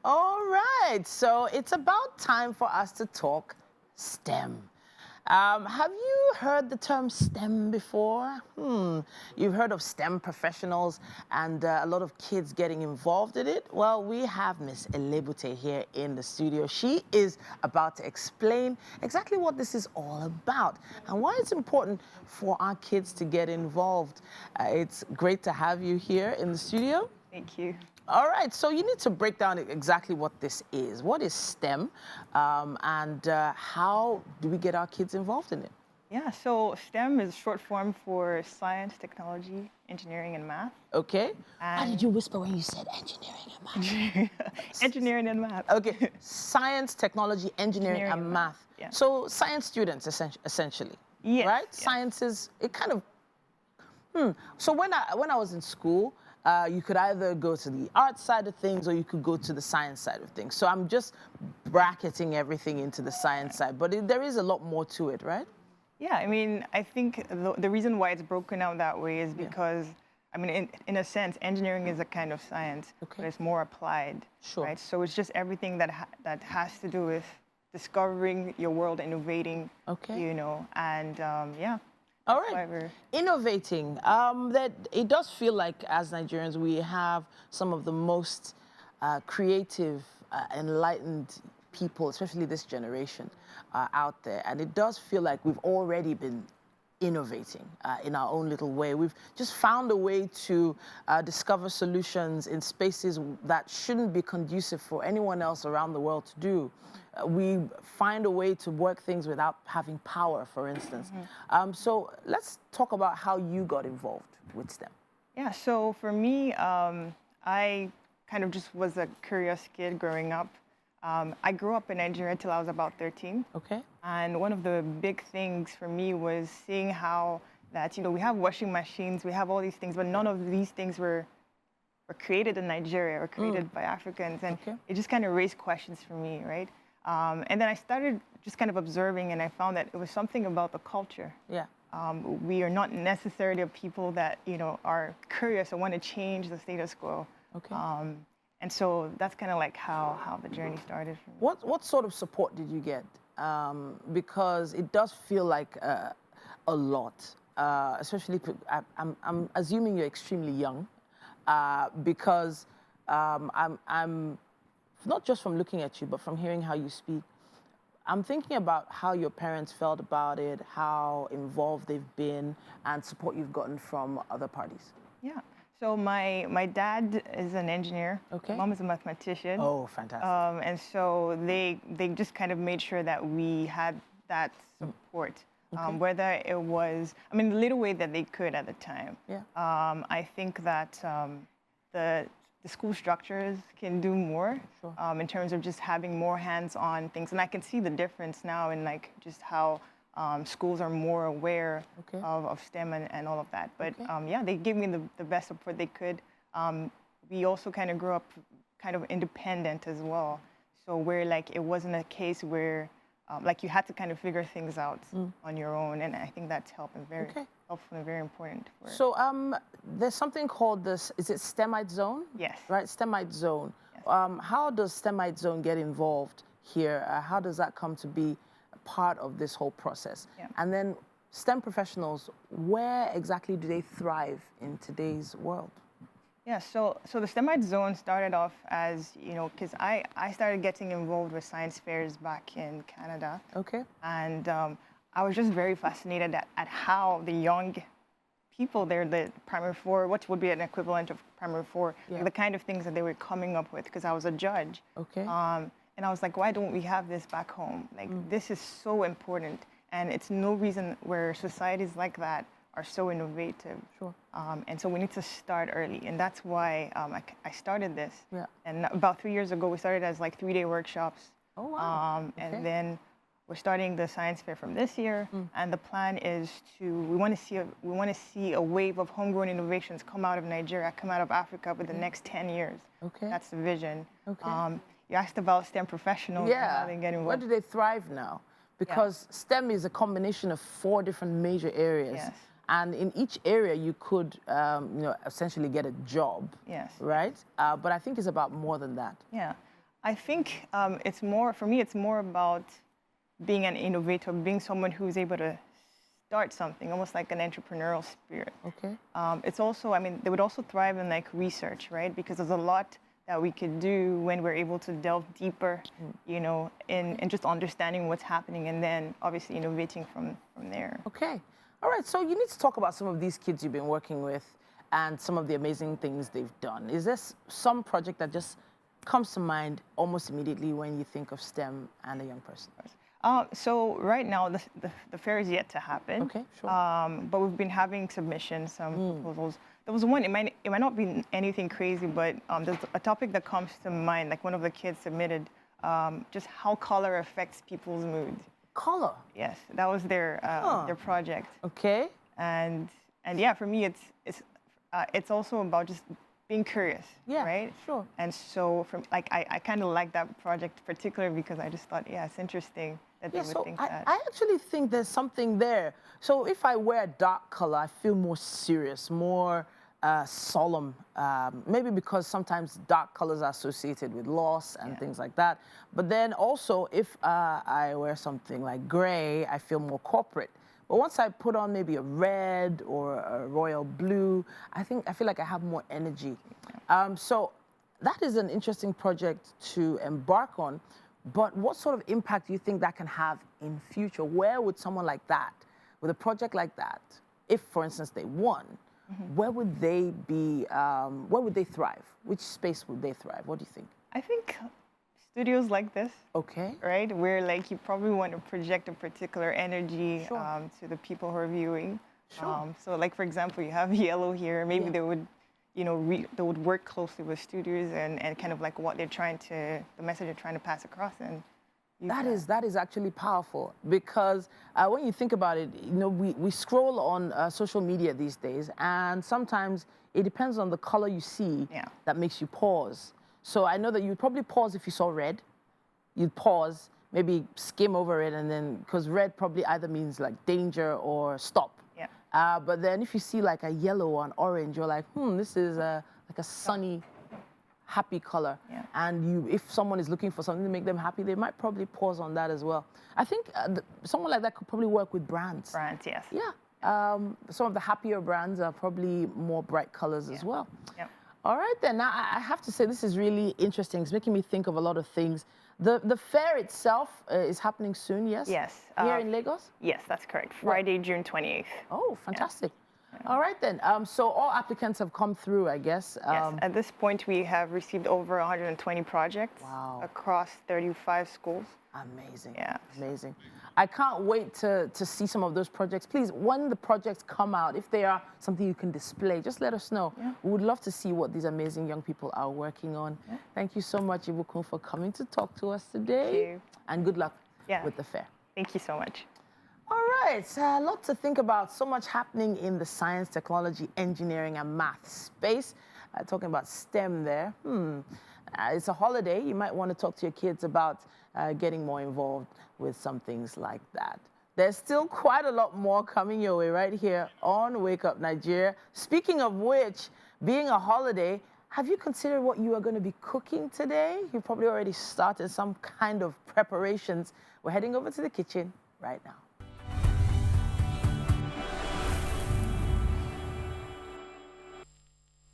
All right, so it's about time for us to talk STEM. Have you heard the term STEM before? You've heard of STEM professionals and a lot of kids getting involved in it? Well, we have Miss Elebute here in the studio. She is about to explain exactly what this is all about and why it's important for our kids to get involved. It's great to have you here in the studio. Thank you. All right, so you need to break down exactly what this is. What is STEM, and how do we get our kids involved in it? Yeah, so STEM is short form for science, technology, engineering, and math. Okay. Why did And you whisper when you said engineering and math? engineering and math. Okay, science, technology, engineering, and math. Yeah. So science students, essentially, Yes, right? yes. Science is, it kind of, So when I was in school, you could either go to the art side of things or you could go to the science side of things. So I'm just bracketing everything into the science side, but there is a lot more to it, right? Yeah, I mean, I think the reason why it's broken out that way is because, I mean, in a sense, engineering is a kind of science, but it's more applied, Sure. right? So it's just everything that has to do with discovering your world, innovating, Okay. and yeah. All right. However, Innovating. That it does feel like as Nigerians we have some of the most creative, enlightened people, especially this generation, out there, and it does feel like we've already been innovating in our own little way. We've just found a way to discover solutions in spaces that shouldn't be conducive for anyone else around the world to do. We find a way to work things without having power, for instance. So let's talk about how you got involved with STEM. yeah, so for me, I kind of just was a curious kid growing up. I grew up in Nigeria till I was about 13. Okay. And one of the big things for me was seeing how that, we have washing machines, we have all these things, but none of these things were created in Nigeria or created by Africans. And it just kind of raised questions for me, right? And then I started just kind of observing, and I found that it was something about the culture. Yeah. We are not necessarily a people that, are curious or want to change the status quo. Okay. And so that's kind of like how the journey started for me. What sort of support did you get? Because it does feel like a lot, especially I'm assuming you're extremely young, because I'm not just from looking at you, but from hearing how you speak. I'm thinking about how your parents felt about it, how involved they've been, and support you've gotten from other parties. Yeah. So my dad is an engineer. Okay. Mom is a mathematician. Oh, fantastic. And so they just kind of made sure that we had that support, whether it was, I mean, the little way that they could at the time. Yeah. I think that the school structures can do more in terms of just having more hands-on things, and I can see the difference now in like just how schools are more aware of STEM and all of that. But yeah, they gave me the best support they could. We also kind of grew up kind of independent as well. So where like it wasn't a case where like you had to kind of figure things out on your own. And I think that's helped and very helpful and very important. So there's something called this, is it Stemite Zone? Yes. Right, Stemite Zone. Yes. How does Stemite Zone get involved here? How does that come to be part of this whole process? Yeah. And then STEM professionals, where exactly do they thrive in today's world? Yeah, so the Stemite Zone started off as, because I started getting involved with science fairs back in Canada. Okay. And I was just very fascinated at how the young people there, the primary four, what would be an equivalent of primary four, the kind of things that they were coming up with, because I was a judge. Okay. And I was like, why don't we have this back home? Like, this is so important. And it's no reason where societies like that are so innovative. Sure. And so we need to start early. And that's why I started this. Yeah. And about 3 years ago, we started as like 3-day workshops. Oh, wow. And then we're starting the science fair from this year. And the plan is we want to see a wave of homegrown innovations come out of Nigeria, come out of Africa within the next 10 years. Okay. That's the vision. Okay. You asked about STEM professionals. Yeah. And how they get involved. Where do they thrive now? Because STEM is a combination of 4 different major areas. Yes. And in each area, you could, essentially get a job. Yes. Right? But I think it's about more than that. Yeah. I think it's more, for me, it's more about being an innovator, being someone who's able to start something, almost like an entrepreneurial spirit. Okay. It's also, I mean, they would also thrive in like research, right? Because there's a lot that we could do when we're able to delve deeper, you know, in just understanding what's happening and then obviously innovating from there. Okay. All right. So you need to talk about some of these kids you've been working with and some of the amazing things they've done. Is there some project that just comes to mind almost immediately when you think of STEM and a young person? So right now, the fair is yet to happen. Okay, sure. But we've been having submissions, some proposals. There was one, it might not be anything crazy, but there's a topic that comes to mind, like one of the kids submitted, just how color affects people's mood. Color? Yes, that was their project. Okay. And yeah, for me, it's also about just being curious, Yeah, right? sure. And so, I kind of like that project particularly because I just thought, yeah, it's interesting that they would think that. I actually think there's something there. So if I wear a dark color, I feel more serious, more solemn. Maybe because sometimes dark colors are associated with loss and things like that. But then also, if I wear something like gray, I feel more corporate. But once I put on maybe a red or a royal blue, I feel like I have more energy. So that is an interesting project to embark on. But what sort of impact do you think that can have in future? Where would someone like that, with a project like that, if, for instance, they won, where would they be? Where would they thrive? Which space would they thrive? What do you think? I think studios like this. Okay. Right, where like you probably want to project a particular energy to the people who are viewing. Sure. So like for example, you have yellow here. Maybe they would, you know, they would work closely with studios and kind of like what they're trying to, the message they're trying to pass across. And that is actually powerful because when you think about it, you know, we scroll on social media these days, and sometimes it depends on the color you see that makes you pause. So I know that you'd probably pause if you saw red. You'd pause, maybe skim over it, and then, because red probably either means like danger or stop. Yeah. But then if you see like a yellow or an orange, you're like, this is like a sunny, happy color. Yeah. And if someone is looking for something to make them happy, they might probably pause on that as well. I think someone like that could probably work with brands. Brands, yes. Yeah. Some of the happier brands are probably more bright colors as well. Yeah. All right, then. Now, I have to say, this is really interesting. It's making me think of a lot of things. The fair itself is happening soon, yes? Yes. Here in Lagos? Yes, that's correct. Friday, June 28th. Oh, fantastic. Yeah. All right, then. So all applicants have come through, I guess. Yes. At this point, we have received over 120 projects across 35 schools. Amazing. Yeah. Amazing. I can't wait to see some of those projects. Please, when the projects come out, if they are something you can display, just let us know. Yeah. We would love to see what these amazing young people are working on. Yeah. Thank you so much, Ibukun, for coming to talk to us today. Thank you. And good luck with the fair. Thank you so much. All right, a lot to think about. So much happening in the science, technology, engineering, and math space. Talking about STEM there. It's a holiday. You might want to talk to your kids about getting more involved with some things like that. There's still quite a lot more coming your way right here on Wake Up Nigeria. Speaking of which, being a holiday, have you considered what you are going to be cooking today? You probably already started some kind of preparations. We're heading over to the kitchen right now.